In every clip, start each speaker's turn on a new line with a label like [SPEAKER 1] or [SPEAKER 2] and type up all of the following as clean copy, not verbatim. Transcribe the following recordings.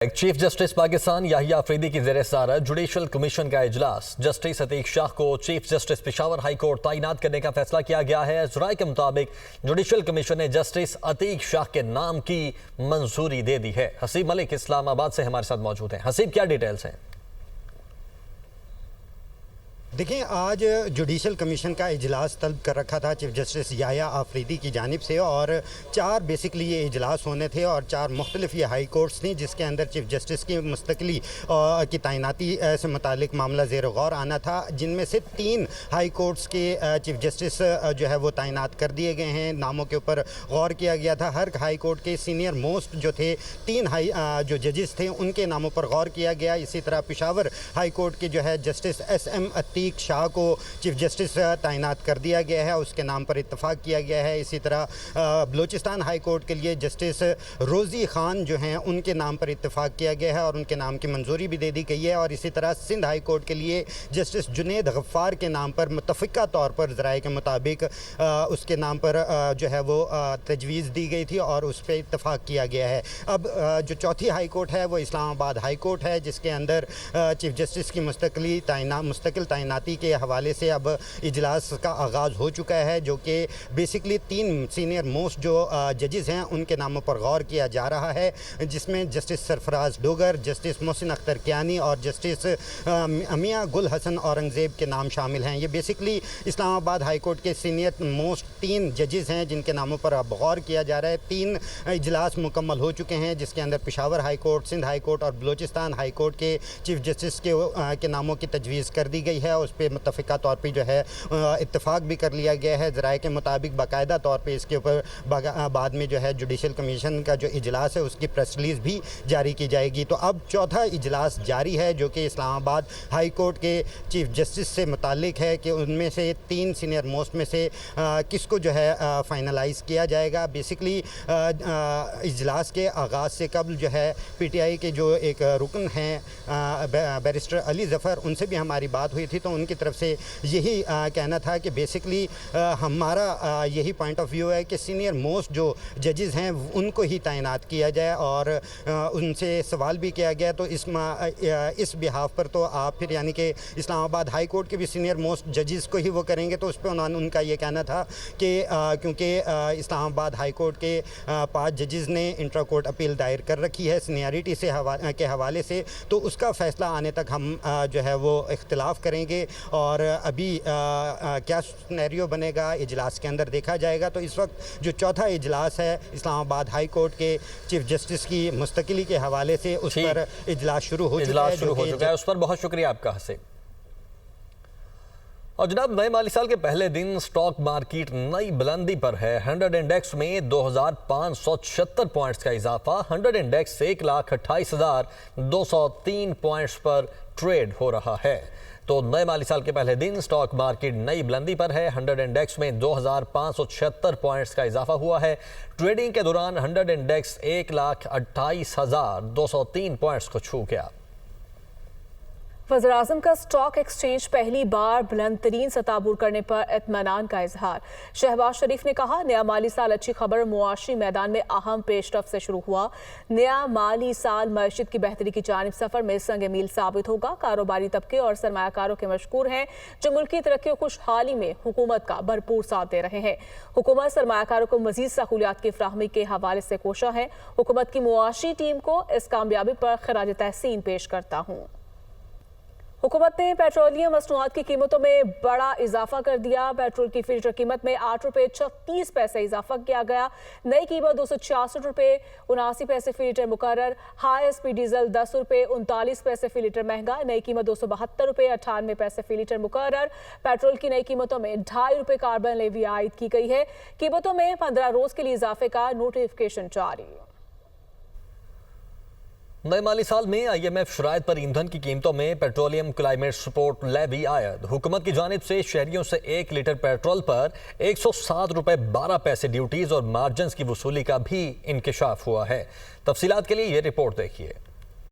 [SPEAKER 1] Chief justice Pakistan یاحیہ Afridi کی زیر صدارت جوڈیشل کمیشن کا اجلاس جسٹس عتیق شاہ کو chief justice Peshawar high court تعینات کرنے کا فیصلہ کیا گیا ہے۔ ذرائع کے مطابق جوڈیشل کمیشن نے جسٹس عتیق شاہ کے نام کی منظوری دے دی ہے۔ حسیب ملک اسلام آباد سے ہمارے ساتھ موجود ہیں۔ حسیب، کیا ڈیٹیلز ہیں؟
[SPEAKER 2] دیکھیں، آج جوڈیشل کمیشن کا اجلاس طلب کر رکھا تھا چیف جسٹس یاحیہ آفریدی کی جانب سے، اور چار بیسکلی یہ اجلاس ہونے تھے اور چار مختلف یہ ہائی کورٹس تھیں جس کے اندر چیف جسٹس کی مستقلی کی تعیناتی سے متعلق معاملہ زیر غور آنا تھا، جن میں سے 3 ہائی کورٹس کے چیف جسٹس جو ہے وہ تعینات کر دیے گئے ہیں۔ ناموں کے اوپر غور کیا گیا تھا۔ ہر ہائی کورٹ کے سینئر موسٹ جو تھے 3 جو ججز تھے ان کے ناموں پر غور کیا گیا۔ اسی طرح پشاور ہائی کورٹ کے جو ہے جسٹس SM عتیق شاہ کو چیف جسٹس تعینات کر دیا گیا ہے، اس کے نام پر اتفاق کیا گیا ہے۔ اسی طرح بلوچستان ہائی کورٹ کے لیے جسٹس روزی خان جو ہیں ان کے نام پر اتفاق کیا گیا ہے اور ان کے نام کی منظوری بھی دے دی گئی ہے۔ اور اسی طرح سندھ ہائی کورٹ کے لیے جسٹس جنید غفار کے نام پر متفقہ طور پر ذرائع کے مطابق اس کے نام پر جو ہے وہ تجویز دی گئی تھی اور اس پہ اتفاق کیا گیا ہے۔ اب جو چوتھی ہائی کورٹ ہے وہ اسلام آباد ہائی کورٹ ہے، جس کے اندر چیف جسٹس کی مستقل تعیناتی کے حوالے سے اب اجلاس کا آغاز ہو چکا ہے، جو کہ بیسکلی 3 سینئر موسٹ جو ججز ہیں ان کے ناموں پر غور کیا جا رہا ہے، جس میں جسٹس سرفراز ڈوگر، جسٹس محسن اختر کیانی اور جسٹس میاں گل حسن اورنگزیب کے نام شامل ہیں۔ یہ بیسکلی اسلام آباد ہائی کورٹ کے سینئر موسٹ 3 ججز ہیں جن کے ناموں پر اب غور کیا جا رہا ہے۔ 3 اجلاس مکمل ہو چکے ہیں، جس کے اندر Peshawar high court, Sindh high court اور بلوچستان ہائی کورٹ کے چیف جسٹس کے ناموں کی تجویز کر دی گئی ہے۔ اس پہ متفقہ طور پہ جو ہے اتفاق بھی کر لیا گیا ہے۔ ذرائع کے مطابق باقاعدہ طور پہ اس کے اوپر بعد میں جو ہے جوڈیشل کمیشن کا جو اجلاس ہے اس کی پریس ریلیز بھی جاری کی جائے گی۔ تو اب چوتھا اجلاس جاری ہے جو کہ اسلام آباد ہائی کورٹ کے چیف جسٹس سے متعلق ہے کہ ان میں سے 3 سینئر موسٹ میں سے کس کو جو ہے فائنلائز کیا جائے گا۔ بیسکلی اجلاس کے آغاز سے قبل جو ہے PTI کے جو ایک رکن ہیں بیرسٹر علی ظفر، ان سے بھی ہماری بات ہوئی تھی، تو ان کی طرف سے یہی کہنا تھا کہ بیسکلی ہمارا یہی پوائنٹ آف ویو ہے کہ سینئر موسٹ جو ججز ہیں ان کو ہی تعینات کیا جائے، اور ان سے سوال بھی کیا گیا تو اس بحاف پر تو آپ پھر یعنی کہ اسلام آباد ہائی کورٹ کے بھی سینئر موسٹ ججز کو ہی وہ کریں گے، تو اس پہ ان کا یہ کہنا تھا کہ کیونکہ اسلام آباد ہائی کورٹ کے 5 ججز نے انٹرا کورٹ اپیل دائر کر رکھی ہے سینیارٹی کے حوالے سے، تو اس کا فیصلہ آنے تک ہم جو ہے وہ اختلاف کریں گے، اور ابھی کیا سینیریو بنے گا اجلاس کے اندر دیکھا جائے گا۔ تو اس وقت جو چوتھا اجلاس ہے اسلام آباد ہائی کورٹ کے چیف جسٹس کی مستقلی کے حوالے سے اس پر اجلاس شروع ہو چکا ہے۔
[SPEAKER 1] اس پر بہت شکریہ آپ کا حسین۔ اور جناب، نئے مالی سال کے پہلے دن سٹاک مارکیٹ نئی بلندی پر ہے۔ 100 انڈیکس میں 2576 پوائنٹس کا اضافہ۔ 100 انڈیکس 1,28,203 پوائنٹس پر ٹریڈ ہو رہا ہے۔ تو نئے مالی سال کے پہلے دن سٹاک مارکیٹ نئی بلندی پر ہے۔ 100 انڈیکس میں 2576 پوائنٹس کا اضافہ ہوا ہے۔ ٹریڈنگ کے دوران 100 انڈیکس 1,28,203 پوائنٹس کو چھو گیا۔
[SPEAKER 3] وزیراعظم کا سٹاک ایکسچینج پہلی بار بلند ترین سطح عبور کرنے پر اطمینان کا اظہار۔ شہباز شریف نے کہا، نیا مالی سال اچھی خبر، معاشی میدان میں اہم پیش رفت سے شروع ہوا۔ نیا مالی سال معیشت کی بہتری کی جانب سفر میں سنگ میل ثابت ہوگا۔ کاروباری طبقے اور سرمایہ کاروں کے مشکور ہیں جو ملکی ترقی و خوشحالی میں حکومت کا بھرپور ساتھ دے رہے ہیں۔ حکومت سرمایہ کاروں کو مزید سہولیات کی فراہمی کے حوالے سے کوشاں ہے۔ حکومت کی معاشی ٹیم کو اس کامیابی پر خراج تحسین پیش کرتا ہوں۔ حکومت نے پیٹرولیم مصنوعات کی قیمتوں میں بڑا اضافہ کر دیا۔ پیٹرول کی فی لیٹر قیمت میں 8 روپے 36 اضافہ کیا گیا۔ نئی قیمت 266 روپے 79 پیسے فی لیٹر مقرر۔ ہائی ایس پی ڈیزل 10 روپے 39 پیسے فی لیٹر مہنگا۔ نئی قیمت 272 روپے 98 پیسے فی لیٹر مقرر۔ پیٹرول کی نئی قیمتوں میں 2.5 روپے کاربن لیوی عائد کی گئی ہے۔ قیمتوں میں 15 روز کے لیے اضافے کا نوٹیفکیشن جاری۔
[SPEAKER 1] نئے مالی سال میں IMF شرائط پر ایندھن کی قیمتوں میں پیٹرولیم کلائمیٹ سپورٹ لیوی عائد۔ حکومت کی جانب سے شہریوں سے 1 لیٹر پیٹرول پر 107 روپے 12 پیسے ڈیوٹیز اور مارجنز کی وصولی کا بھی انکشاف ہوا ہے۔ تفصیلات کے لیے یہ رپورٹ دیکھیے۔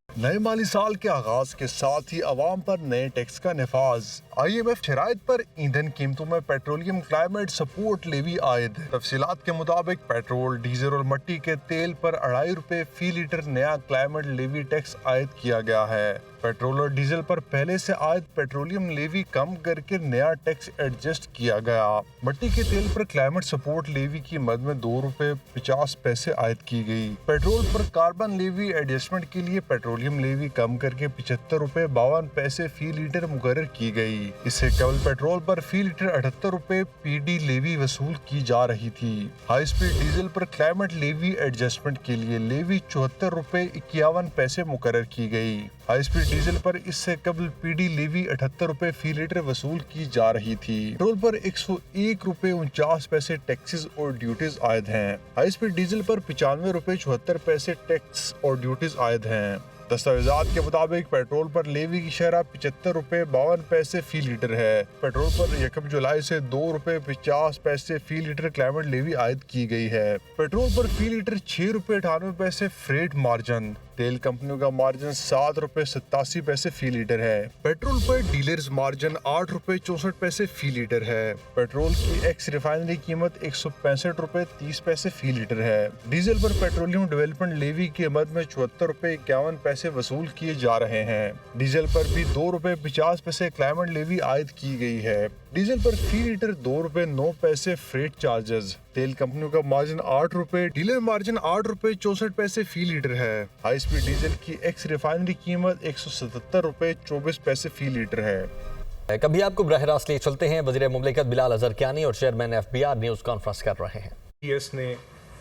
[SPEAKER 4] نئے مالی سال کے آغاز کے ساتھ ہی عوام پر نئے ٹیکس کا نفاذ۔ IMF شرائط پر ایندھن قیمتوں میں پیٹرولیم کلائمیٹ سپورٹ لیوی عائد۔ تفصیلات کے مطابق پیٹرول، ڈیزل اور مٹی کے تیل پر 2.5 روپے فی لیٹر نیا کلائمیٹ لیوی ٹیکس عائد کیا گیا ہے۔ پیٹرول اور ڈیزل پر پہلے سے عائد پیٹرولیم لیوی کم کر کے نیا ٹیکس ایڈجسٹ کیا گیا۔ مٹی کے تیل پر کلائمیٹ سپورٹ لیوی کی مد میں 2 روپے 50 پیسے عائد کی گئی۔ پیٹرول پر کاربن لیوی ایڈجسٹمنٹ کے لیے پیٹرولیم لیوی کم کر کے 75 روپے 52 پیسے فی لیٹر مقرر کی گئی۔ اس سے قبل پیٹرول پر فی لیٹر 78 روپے پی ڈی لیوی وصول کی جا رہی تھی۔ ہائی سپیڈ ڈیزل پر کلائمیٹ لیوی ایڈجسٹمنٹ کے لیے لیوی 74 روپے 51 پیسے مقرر کی گئی۔ ہائی سپیڈ ڈیزل پر اس سے قبل پی ڈی لیوی 78 روپے فی لیٹر وصول کی جا رہی تھی۔ پیٹرول پر 101 روپے 49 پیسے ٹیکسز اور ڈیوٹیز عائد ہیں۔ ہائی سپیڈ ڈیزل پر 95 روپے 74 پیسے ٹیکس اور ڈیوٹیز عائد ہیں۔ دستاویزات کے مطابق پیٹرول پر لیوی کی شرح 75 روپے 52 پیسے فی لیٹر ہے۔ پیٹرول پر 1 جولائی سے 2 روپے 50 پیسے فی لیٹر کلائمیٹ لیوی عائد کی گئی ہے۔ پیٹرول پر فی لیٹر 6 روپے 98 پیسے فریٹ مارجن۔ تیل کمپنیوں کا مارجن 7 روپے 87 پیسے فی لیٹر ہے۔ پیٹرول پر ڈیلرز مارجن 8 روپے 64 پیسے فی لیٹر ہے۔ پیٹرول کی ایکس ریفائنری قیمت 165 روپے 30 پیسے فی لیٹر ہے۔ ڈیزل پر پیٹرولیم ڈیولپمنٹ لیوی کی مد میں 74 روپے 51 پیسے وصول کیے جا رہے ہیں۔ ڈیزل پر بھی 2 روپے 50 پیسے کلائمیٹ لیوی عائد کی گئی ہے۔ ڈیزل پر فی لیٹر 2 روپے 9 پیسے فریٹ چارجز۔ تیل کمپنیوں کا مارجن 8 روپے، ڈیلر مارجن 8 روپے 64 پیسے فی لیٹر ہے۔ ہائی سپیڈ ڈیزل کی ایکس ریفائنری قیمت 177 روپے 24 پیسے فی لیٹر ہے۔
[SPEAKER 1] کبھی آپ کو براہ راست لے چلتے ہیں۔ وزیر مملکت بلال اظہر کیانی اور چیئرمین FBR نیوز کانفرنس کر رہے ہیں۔
[SPEAKER 5] PS نے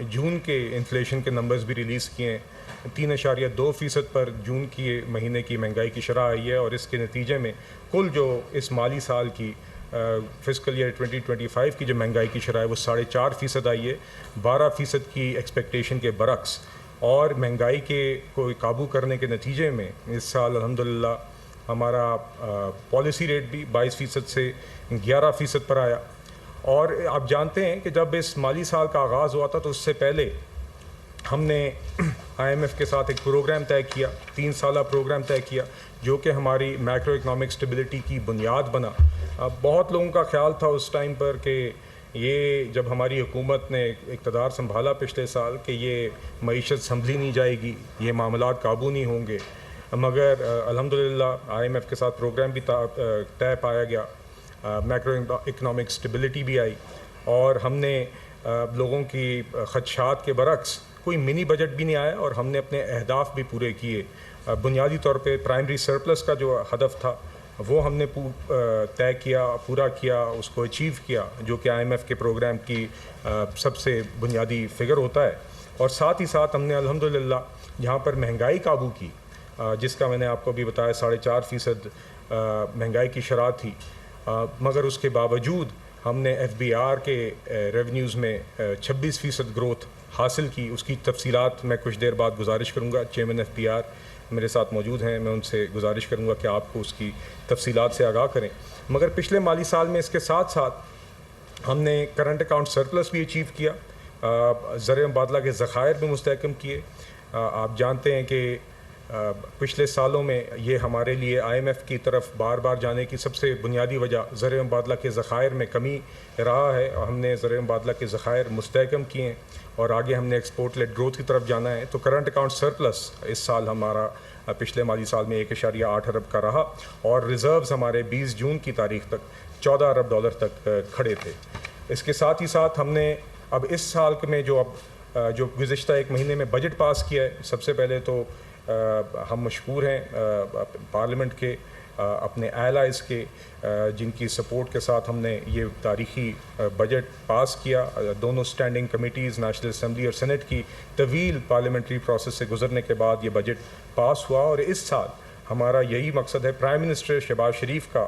[SPEAKER 5] جون کے انفلیشن کے نمبرز بھی ریلیز کیے ہیں۔ 3.2% پر جون کی مہینے کی مہنگائی کی شرح آئی ہے، اور اس کے نتیجے میں کل جو اس مالی سال کی فسکل ایئر 2025 کی جو مہنگائی کی شرح ہے وہ 4.5% آئی ہے، 12% کی ایکسپیکٹیشن کے برعکس۔ اور مہنگائی کے کو قابو کرنے کے نتیجے میں اس سال الحمدللہ ہمارا پالیسی ریٹ بھی 22% سے 11% پر آیا۔ اور آپ جانتے ہیں کہ جب اس مالی سال کا آغاز ہوا تھا تو اس سے پہلے ہم نے IMF کے ساتھ ایک پروگرام طے کیا، 3 سالہ پروگرام طے کیا، جو کہ ہماری میکرو اکنامک اسٹیبلٹی کی بنیاد بنا۔ بہت لوگوں کا خیال تھا اس ٹائم پر کہ یہ جب ہماری حکومت نے اقتدار سنبھالا پچھلے سال کہ یہ معیشت سنبھلی نہیں جائے گی، یہ معاملات قابو نہیں ہوں گے، مگر الحمدللہ IMF کے ساتھ پروگرام بھی طے پایا گیا، میکرو اکنامک اسٹیبلٹی بھی آئی، اور ہم نے لوگوں کی خدشات کے برعکس کوئی منی بجٹ بھی نہیں آیا، اور ہم نے اپنے اہداف بھی پورے کیے۔ بنیادی طور پہ پرائمری سرپلس کا جو ہدف تھا وہ ہم نے طے کیا، پورا کیا، اس کو اچیو کیا، جو کہ IMF کے پروگرام کی سب سے بنیادی فگر ہوتا ہے۔ اور ساتھ ہی ساتھ ہم نے الحمدللہ یہاں پر مہنگائی قابو کی، جس کا میں نے آپ کو بھی بتایا 4.5% مہنگائی کی شرح تھی، مگر اس کے باوجود ہم نے FBR کے ریونیوز میں 26% گروتھ حاصل کی۔ اس کی تفصیلات میں کچھ دیر بعد گزارش کروں گا، چیئرمین FBR میرے ساتھ موجود ہیں، میں ان سے گزارش کروں گا کہ آپ کو اس کی تفصیلات سے آگاہ کریں۔ مگر پچھلے مالی سال میں اس کے ساتھ ساتھ ہم نے کرنٹ اکاؤنٹ سرپلس بھی اچیو کیا، زر مبادلہ کے ذخائر بھی مستحکم کیے۔ آپ جانتے ہیں کہ پچھلے سالوں میں یہ ہمارے لیے IMF کی طرف بار بار جانے کی سب سے بنیادی وجہ زر مبادلہ کے ذخائر میں کمی رہا ہے، اور ہم نے زر مبادلہ کے ذخائر مستحکم کیے ہیں، اور آگے ہم نے ایکسپورٹ لیڈ گروتھ کی طرف جانا ہے۔ تو کرنٹ اکاؤنٹ سرپلس اس سال ہمارا پچھلے مالی سال میں 1.8 ارب کا رہا، اور ریزروز ہمارے 20 جون کی تاریخ تک $14 ارب تک کھڑے تھے۔ اس کے ساتھ ہی ساتھ ہم نے اب اس سال میں جو گزشتہ 1 مہینے میں بجٹ پاس کیا ہے، سب سے پہلے تو ہم مشکور ہیں پارلیمنٹ کے، اپنے ایلائز کے، جن کی سپورٹ کے ساتھ ہم نے یہ تاریخی بجٹ پاس کیا۔ دونوں اسٹینڈنگ کمیٹیز، نیشنل اسمبلی اور سینٹ کی طویل پارلیمنٹری پروسیس سے گزرنے کے بعد یہ بجٹ پاس ہوا، اور اس سال ہمارا یہی مقصد ہے۔ پرائم منسٹر شہباز شریف کا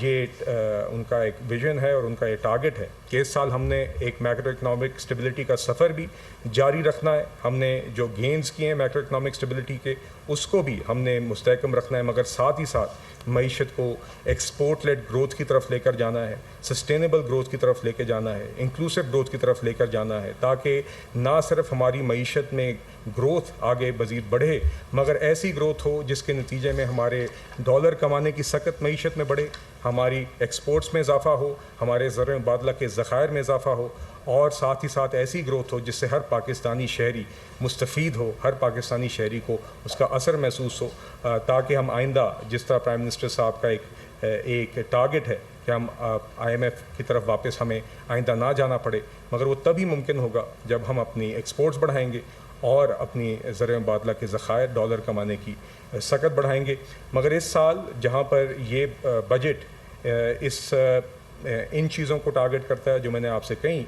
[SPEAKER 5] یہ ان کا ایک ویژن ہے اور ان کا یہ ٹارگٹ ہے کہ اس سال ہم نے ایک میکرو اکنامک اسٹیبلٹی کا سفر بھی جاری رکھنا ہے. ہم نے جو گینز کیے ہیں میکرو اکنامک اسٹیبلٹی کے اس کو بھی ہم نے مستحکم رکھنا ہے, مگر ساتھ ہی ساتھ معیشت کو ایکسپورٹ لیڈ گروتھ کی طرف لے کر جانا ہے, سسٹینیبل گروتھ کی طرف لے کے جانا ہے, انکلوسیو گروتھ کی طرف لے کر جانا ہے, تاکہ نہ صرف ہماری معیشت میں گروتھ آگے مزید بڑھے مگر ایسی گروتھ ہو جس کے نتیجے میں ہمارے ڈالر کمانے کی سکت معیشت میں بڑھے, ہماری ایکسپورٹس میں اضافہ ہو, ہمارے زر مبادلہ کے ذخائر میں اضافہ ہو, اور ساتھ ہی ساتھ ایسی گروتھ ہو جس سے ہر پاکستانی شہری مستفید ہو, ہر پاکستانی شہری کو اس کا اثر محسوس ہو, تاکہ ہم آئندہ جس طرح پرائم منسٹر صاحب کا ایک ٹارگٹ ہے کہ ہم IMF کی طرف واپس ہمیں آئندہ نہ جانا پڑے, مگر وہ تبھی ممکن ہوگا جب ہم اپنی ایکسپورٹس بڑھائیں گے اور اپنی زر مبادلہ کے ذخائر ڈالر کمانے کی سکت بڑھائیں گے. مگر اس سال جہاں پر یہ بجٹ ان چیزوں کو ٹارگٹ کرتا ہے جو میں نے آپ سے کہیں